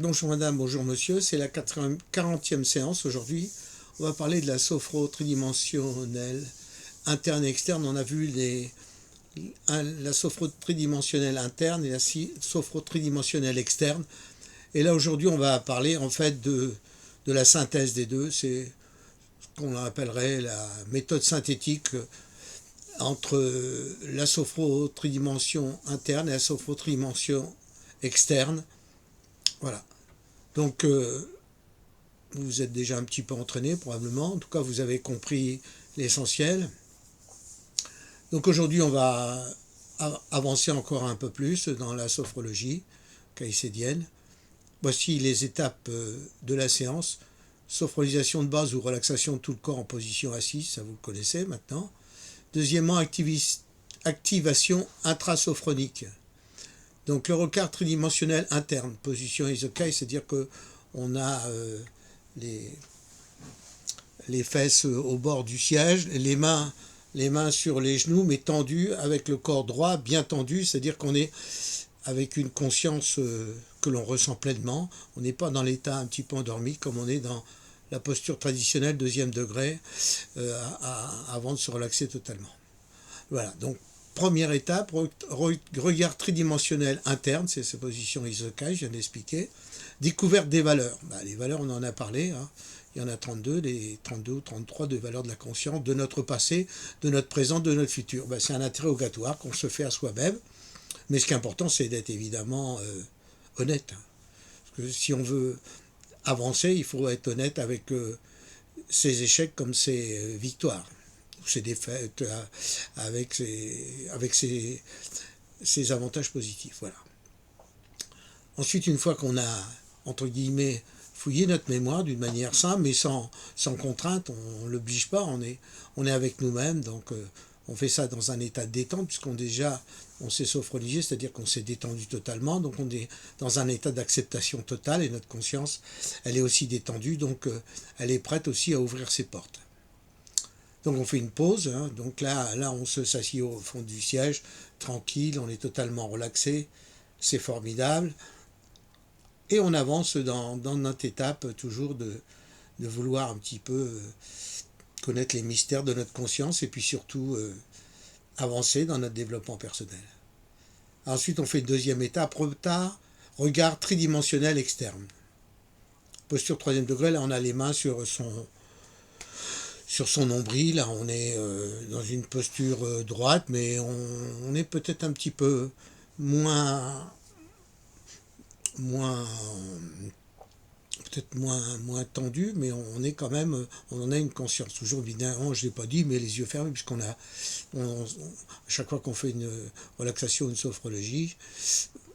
Bonjour madame, bonjour monsieur, c'est la 40e séance aujourd'hui. On va parler de la sophro tridimensionnelle interne et externe. On a vu la sophro tridimensionnelle interne et la sophro tridimensionnelle externe. Et là aujourd'hui on va parler en fait de la synthèse des deux. C'est ce qu'on appellerait la méthode synthétique entre la sophro tridimension interne et la sophro tridimension externe. Voilà. Donc, vous vous êtes déjà un petit peu entraîné probablement. En tout cas, vous avez compris l'essentiel. Donc aujourd'hui, on va avancer encore un peu plus dans la sophrologie caïcédienne. Voici les étapes de la séance. Sophronisation de base ou relaxation de tout le corps en position assise, ça vous le connaissez maintenant. Deuxièmement, activation intrasophronique. Donc le regard tridimensionnel interne, position isokai, c'est-à-dire qu'on a les fesses au bord du siège, les mains sur les genoux, mais tendues, avec le corps droit bien tendu, c'est-à-dire qu'on est avec une conscience que l'on ressent pleinement. On n'est pas dans l'état un petit peu endormi comme on est dans la posture traditionnelle deuxième degré avant de se relaxer totalement. Voilà, donc première étape, regard tridimensionnel interne, c'est cette position isokai, je viens d'expliquer. Découverte des valeurs. Les valeurs, on en a parlé, hein. Il y en a 32, les 32 ou 33 de valeurs de la conscience, de notre passé, de notre présent, de notre futur. C'est un interrogatoire qu'on se fait à soi-même, mais ce qui est important, c'est d'être évidemment honnête. Parce que si on veut avancer, il faut être honnête avec ses échecs comme ses victoires. Ses défaites avec ses avantages positifs. Voilà. Ensuite, une fois qu'on a, entre guillemets, fouillé notre mémoire d'une manière simple, mais sans contrainte, on ne l'oblige pas, on est avec nous-mêmes, donc on fait ça dans un état de détente, on s'est sophronisé, c'est-à-dire qu'on s'est détendu totalement, donc on est dans un état d'acceptation totale, et notre conscience, elle est aussi détendue, donc elle est prête aussi à ouvrir ses portes. Donc on fait une pause, hein. Donc là on s'assied au fond du siège, tranquille, on est totalement relaxé, c'est formidable. Et on avance dans notre étape toujours de vouloir un petit peu connaître les mystères de notre conscience et puis surtout avancer dans notre développement personnel. Ensuite on fait une deuxième étape, regard tridimensionnel externe. Posture troisième degré, là on a les mains sur son nombril, là on est dans une posture droite, mais on est peut-être un petit peu moins tendu, mais on est quand même, on en a une conscience. Toujours évidemment, je ne l'ai pas dit, mais les yeux fermés, puisqu'on a, à chaque fois qu'on fait une relaxation, une sophrologie,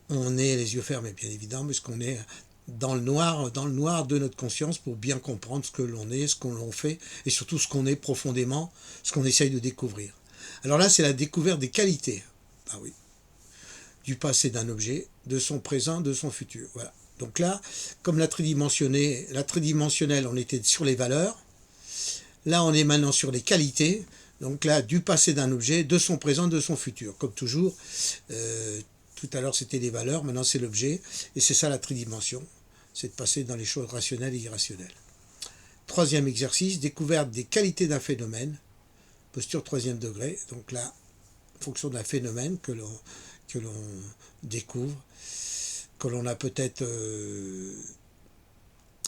on est les yeux fermés, bien évidemment, puisqu'on est dans le noir de notre conscience pour bien comprendre ce que l'on est, ce qu'on l'on fait, et surtout ce qu'on est profondément, ce qu'on essaye de découvrir. Alors là, c'est la découverte des qualités. Ah oui. Du passé d'un objet, de son présent, de son futur. Voilà. Donc là, comme la tridimensionnelle, on était sur les valeurs. Là, on est maintenant sur les qualités. Donc là, du passé d'un objet, de son présent, de son futur. Comme toujours, tout à l'heure c'était les valeurs, maintenant c'est l'objet. Et c'est ça la tridimension. C'est de passer dans les choses rationnelles et irrationnelles. Troisième exercice, découverte des qualités d'un phénomène. Posture troisième degré. Donc là, en fonction d'un phénomène que l'on découvre, que l'on a peut-être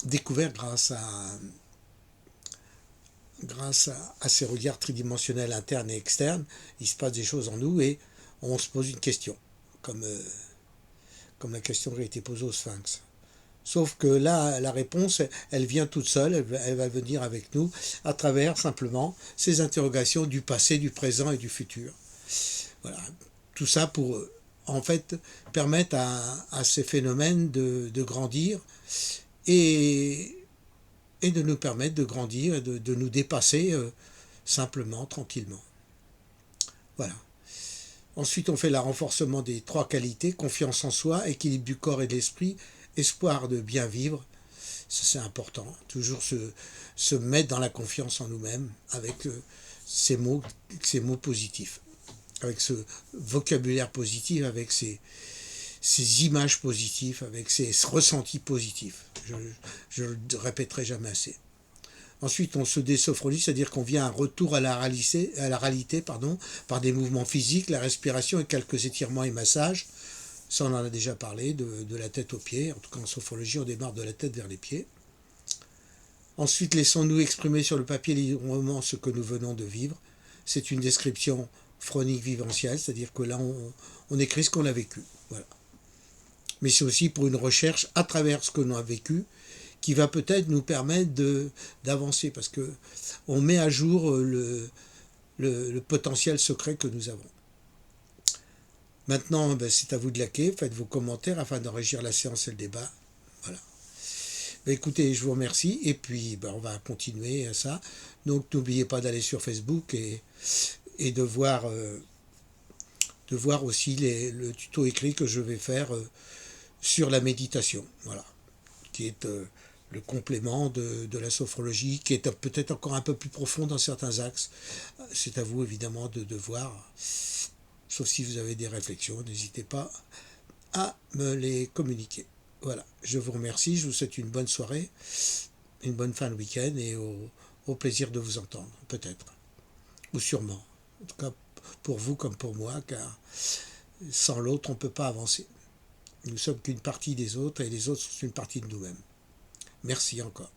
découvert grâce à ces regards tridimensionnels internes et externes. Il se passe des choses en nous et on se pose une question, comme la question qui a été posée au Sphinx. Sauf que là, la réponse, elle vient toute seule, elle va venir avec nous à travers simplement ces interrogations du passé, du présent et du futur. Voilà. Tout ça pour, en fait, permettre à ces phénomènes de grandir et de nous permettre de grandir et de nous dépasser simplement, tranquillement. Voilà. Ensuite, on fait le renforcement des trois qualités, confiance en soi, équilibre du corps et de l'esprit, espoir de bien vivre. Ça, c'est important. Toujours se mettre dans la confiance en nous-mêmes avec ces mots positifs, avec ce vocabulaire positif, avec ces ces images positives, avec ces ressentis positifs. Je ne le répéterai jamais assez. Ensuite, on se désophrolise, c'est-à-dire qu'on vient à un retour à la réalité, par des mouvements physiques, la respiration et quelques étirements et massages. Ça, on en a déjà parlé, de la tête aux pieds. En tout cas, en sophrologie, on démarre de la tête vers les pieds. Ensuite, laissons-nous exprimer sur le papier librement ce que nous venons de vivre. C'est une description phronique vivencielle, c'est-à-dire que là, on écrit ce qu'on a vécu. Voilà. Mais c'est aussi pour une recherche à travers ce que l'on a vécu, qui va peut-être nous permettre d'avancer, parce que on met à jour le potentiel secret que nous avons. Maintenant, c'est à vous de liker, faites vos commentaires afin d'enrichir la séance et le débat. Voilà. Écoutez, je vous remercie, et puis on va continuer à ça. Donc n'oubliez pas d'aller sur Facebook et de voir aussi le tuto écrit que je vais faire sur la méditation, voilà, qui est le complément de la sophrologie, qui est peut-être encore un peu plus profond dans certains axes. C'est à vous évidemment de voir, sauf si vous avez des réflexions, n'hésitez pas à me les communiquer. Voilà, je vous remercie, je vous souhaite une bonne soirée, une bonne fin de week-end et au plaisir de vous entendre, peut-être, ou sûrement. En tout cas, pour vous comme pour moi, car sans l'autre, on ne peut pas avancer. Nous sommes qu'une partie des autres et les autres sont une partie de nous-mêmes. Merci encore.